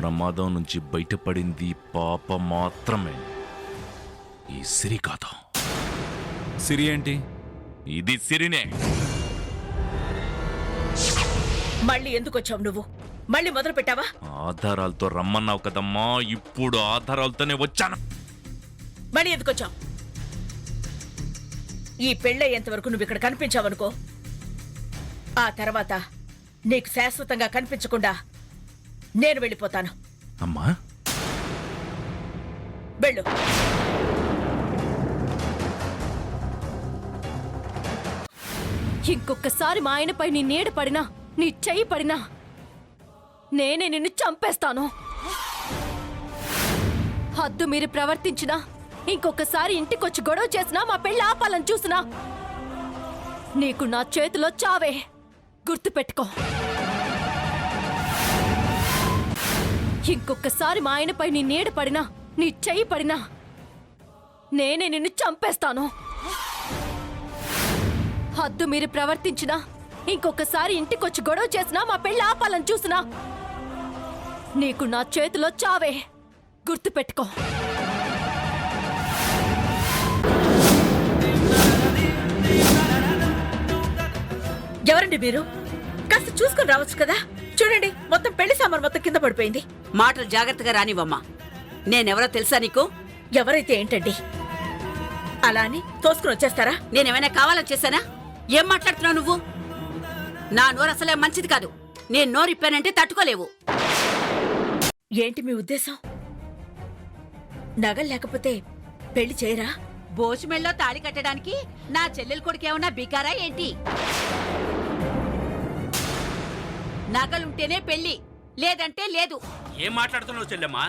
ప్రమాదం నుంచి బయటపడింది పాప మాత్రమే, ఈ సిరి కాదు. సిరి ఏంటి? ఇది సిరినే. మళ్ళీ ఎందుకు వచ్చావు నువ్వు? మళ్ళీ మొదలు పెట్టావా? ఆధారాలతో రమ్మన్నావు కదమ్మా, ఇప్పుడు ఆధారాలతోనే వచ్చాను. మళ్ళీ ఎందుకు వచ్చావు? ఈ పెళ్ళయ్యేంత వరకు నువ్వు ఇక్కడ కనిపించావనుకో, ఆ తర్వాత నీకు శాశ్వతంగా కనిపించకుండా నేను వెళ్ళిపోతాను. అమ్మా వెళ్ళు. ఇంకొకసారి మా ఆయనపై నీ నీడ పడినా, నీ చెయ్యి పడినా నేనే నిన్ను చంపేస్తాను. హద్దు మీరు ప్రవర్తించినా, ఇంకొకసారి ఇంటికొచ్చి గొడవ చేసినా, మా పెళ్లి ఆపాలని చూసినా నీకు నా చేతిలో చావే. గుర్తుపెట్టుకో. ఇంకొకసారి మా ఆయనపై నీ నీడ పడినా, నీ చెయ్యి పడినా నేనే నిన్ను చంపేస్తాను. హద్దు మీరు ప్రవర్తించినా, ఇంకొకసారి ఇంటికొచ్చి గొడవ చేసినా, మా పెళ్లి ఆపాలని చూసినా నీకు నా చేతిలో చావే. గుర్తుపెట్టుకో. ఎవరండి మీరు? కాస్త చూసుకొని రావచ్చు కదా. చూడండి, మొత్తం పెళ్లి సామాన్ మొత్తం కింద పడిపోయింది. మాటలు జాగ్రత్తగా రానివమ్మా. నేనెవరో తెలుసా నీకు? ఎవరైతే ఏంటండి, అలా అని తోసుకుని వచ్చేస్తారా? నేనేమైనా కావాలని చేశానా? ఏం మాట్లాడుతున్నావు నువ్వు? నా నోరు అసలే మంచిది కాదు. నేను నోరిప్పానంటే తట్టుకోలేవు. ఏంటి మీ ఉద్దేశం? నగలు లేకపోతే పెళ్లి చేయరా? భోజమెళ్ళలో తాళి కట్టడానికి నా చెల్లెల కొడుకేమన్నా బికారా ఏంటి? నగలుంటేనే పెళ్లి, లేదంటే లేదు. ఏం మాట్లాడుతున్నావు చెల్లెమ్మా?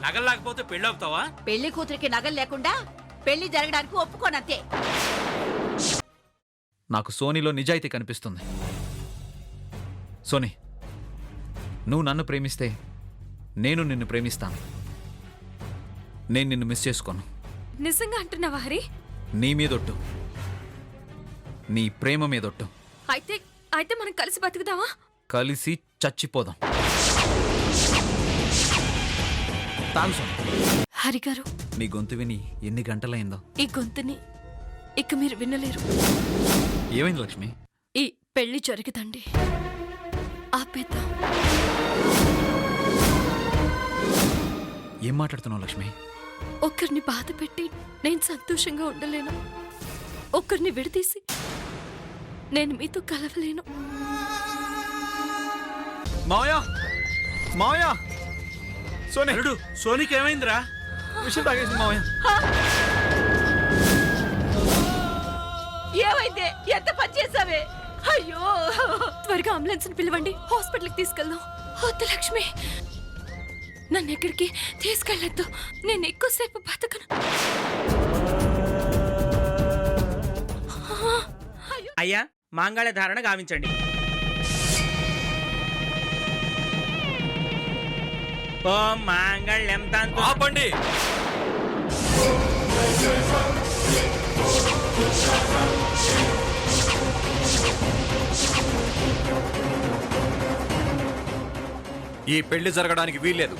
నగలు లేకపోతే పెళ్లి అవుతావా? పెళ్లి కూతురికి నగలు లేకుండా పెళ్లి జరగడానికి ఒప్పుకోనంతే. నాకు సోనీలో నిజాయితీ కనిపిస్తుంది. సోనీ, నువ్వు నన్ను ప్రేమిస్తే నేను నిన్ను ప్రేమిస్తాను. నేను నిన్ను మిస్ చేసుకోను. నిజంగా అంటున్నావా హరి? నీ మీదొట్టు, నీ ప్రేమ మీదొట్టు. అయితే మనం కలిసి బతుకుదామా? కలిసి చచ్చిపోదాం. తాగు సోనీ. హరి గారు, నీ గొంతు విని ఎన్ని గంటలైందో. ఈ గొంతుని ఇక మీరు వినలేరు. ఏమైంది లక్ష్మి? ఈ పెళ్లి జరుగుతండి, ఆపేద్దాం. ఏం మాట్లాడుతున్నావు లక్ష్మి? ఒక్కరిని బాధ పెట్టి నేను సంతోషంగా ఉండలేను. ఒక్కరిని విడదీసి నేను మీతో కలవలేను. మావయ్య, మావయ్య, సోనీ, అల్లుడు, సోనీకి ఏమైందిరా? విషయం తాగేసింది మావయ్య. ఏమైంది? ఎంత పని చేసావే? అయ్యో, త్వరగా అంబులెన్స్ పిలవండి, హాస్పిటల్కి తీసుకెళ్దాం. వద్దు లక్ష్మి, నన్ను ఎక్కడికి తీసుకెళ్ళొద్దు. నేను ఎక్కువసేపు బతకను. అయ్యా, మాంగళ్య ధారణ గావించండి. ఓం మాంగళ్యం తంతు. ఆపండి. ఈ పెళ్లి జరగడానికి వీల్లేదు.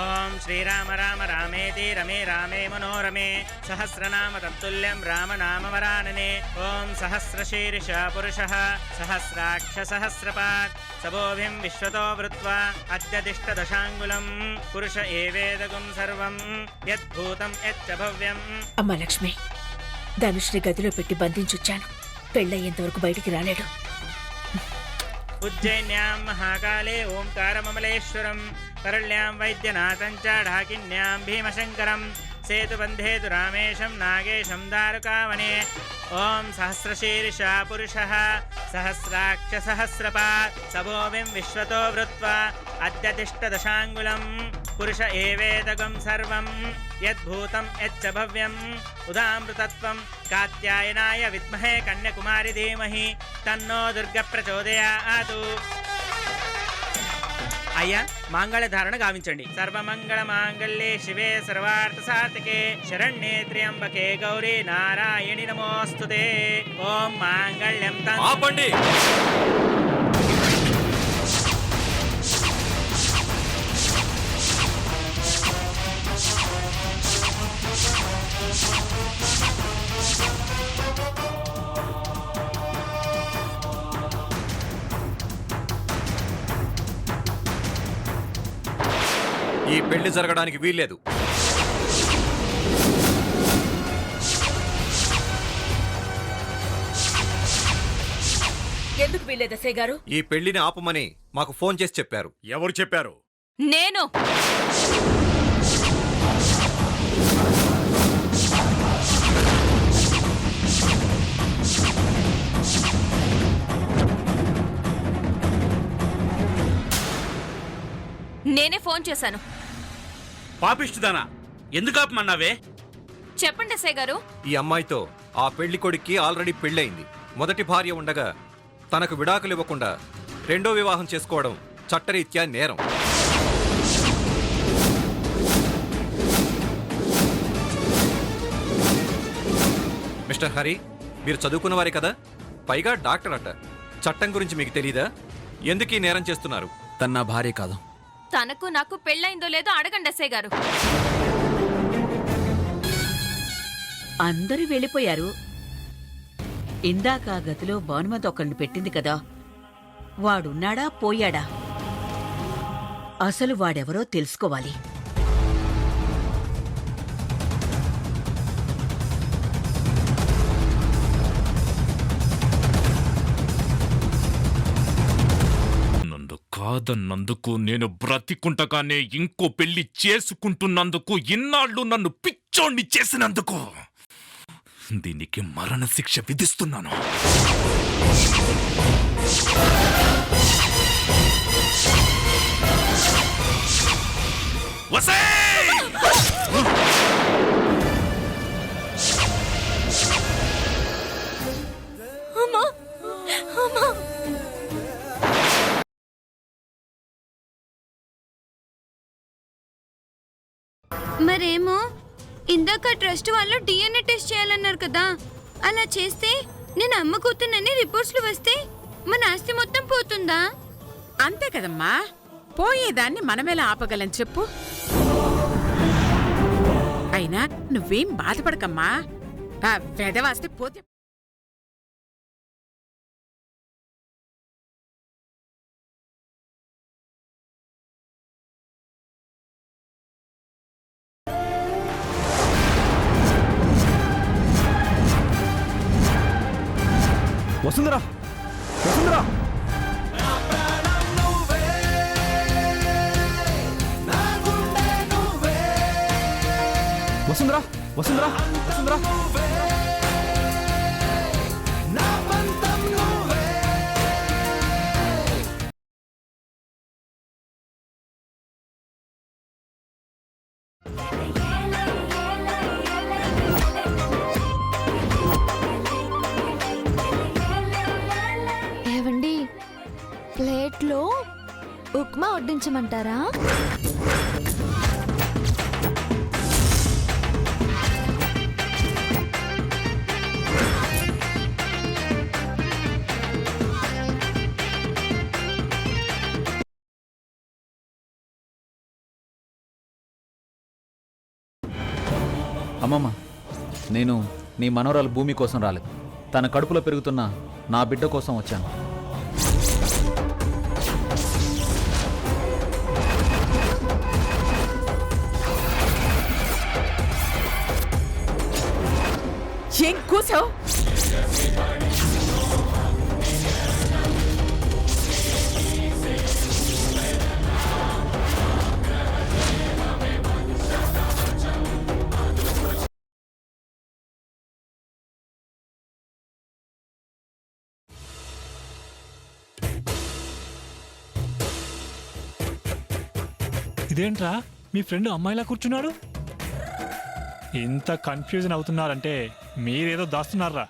ఓం శ్రీరామ రామ రామేతి రమే రామే మనోరమే సహస్రనామ తత్తుల్యం రామనామ వరాననే. ఓం సహస్రశీర్ష పురుషః సహస్రాక్ష సహస్రపాత్ సభోభిం విశ్వతో వృత్వా అద్యదిష్ట దశాంగులం పురుష ఏవేదగుం సర్వం యద్భూతం యచ్చ భవ్యం. అమ్మ లక్ష్మి, ధనుష్ని గదిలో పెట్టి బంధించొచ్చాను. పెళ్ళయ్యేంత వరకు బయటికి రాలేడు. ఉజ్జయిన్యాం మహాకాళే ఓంకారమమలేశ్వరం కరుళ్యాం వైద్యనాథం చ ఢాకిన్యాం భీమశంకరం సేతుబంధేతు రామేశం నాగేశం దారుకావనే. ఓం సహస్రశీర్ష పురుషః సహస్రాక్ష సహస్రపాత్ సభోవిం విశ్వతో వృత్వా అద్యతిష్ట దశాంగులం పురుష ఏవేదగం సర్వం యద్భూతం యచ్చ భవ్యం. ఉదామృతత్వం కాత్యాయనాయ విద్మహే కన్యకుమారి ధీమహి తన్నో దుర్గ ప్రచోదయాతు. అయ్యా, మాంగళ్య ధారణ గావించండి. సర్వమంగళ మాంగళ్యే శివే సర్వార్థ సాధికే శరణ్యే త్ర్యంబకే గౌరీ నారాయణి నమోస్తుతే. ఓం మాంగళ్యం తంతు. ఆపండి. ఈ పెళ్లి జరగడానికి వీల్లేదు. ఎందుకు వీల్లేదు ఎస్ఐ గారు? ఈ పెళ్లిని ఆపమని మాకు ఫోన్ చేసి చెప్పారు. ఎవరు చెప్పారు? నేను నేనే ఫోన్ చేశాను. పాపిష్టిదానా, ఎందుకు ఆపమన్నావే? చెప్పండి ఎస్ఐ గారు. ఈ అమ్మాయితో ఆ పెళ్లి కొడుక్కి ఆల్రెడీ పెళ్ళయింది. మొదటి భార్య ఉండగా తనకు విడాకులు ఇవ్వకుండా రెండో వివాహం చేసుకోవడం చట్టరీత్యా నేరం. మిస్టర్ హరి, మీరు చదువుకున్నవారే కదా, పైగా డాక్టర్ అట. చట్టం గురించి మీకు తెలీదా? ఎందుకు ఈ నేరం చేస్తున్నారు? తన నా భార్య కాదు. తనకు నాకు పెళ్ళైందో లేదో అడగండి ఎస్ఐ గారు. అందరూ వెళ్ళిపోయారు. ఇందాక ఆ గదిలో భానుమతి ఒకరిని పెట్టింది కదా, వాడున్నాడా పోయాడా? అసలు వాడెవరో తెలుసుకోవాలి. నన్ను కాదన్నందుకు, నేను బ్రతికుంటగానే ఇంకో పెళ్లి చేసుకుంటున్నందుకు, ఇన్నాళ్ళు నన్ను పిచ్చోణ్ణి చేసినందుకు దీనికి మరణశిక్ష విధిస్తున్నాను. వసేయ్! అమ్మా అమ్మా, మరేమో ఇందాక ట్రస్ట్ వాళ్ళు డిఎన్ఏ టెస్ట్ చేయాలన్నారు కదా, అలా చేస్తే నేను అమ్మ కూతున్నని రిపోర్ట్స్లు వస్తే మన ఆస్తి మొత్తం పోతుందా? అంతే కదమ్మా, పోయేదాన్ని మనమేలా ఆపగలం చెప్పు? అయినా నువ్వేం బాధపడకమ్మా, ఆ వెధవాస్తే పోతే. వసుంధరా, వసుంధరా, వసుంధరా, వసుంధరా, వసుంధరా. ఏవండి, ప్లేట్లో ఉప్మా వడ్డించమంటారా? అమ్మమ్మ, నేను నీ మనవరాలు భూమి కోసం రాలేదు. తన కడుపులో పెరుగుతున్న నా బిడ్డ కోసం వచ్చాను. ఏం కూసావు? ఇదేంట్రా, మీ ఫ్రెండ్ అమ్మాయిలా కూర్చున్నాడు? ఇంత కన్ఫ్యూజన్ అవుతున్నారంటే మీరేదో దాస్తున్నారా?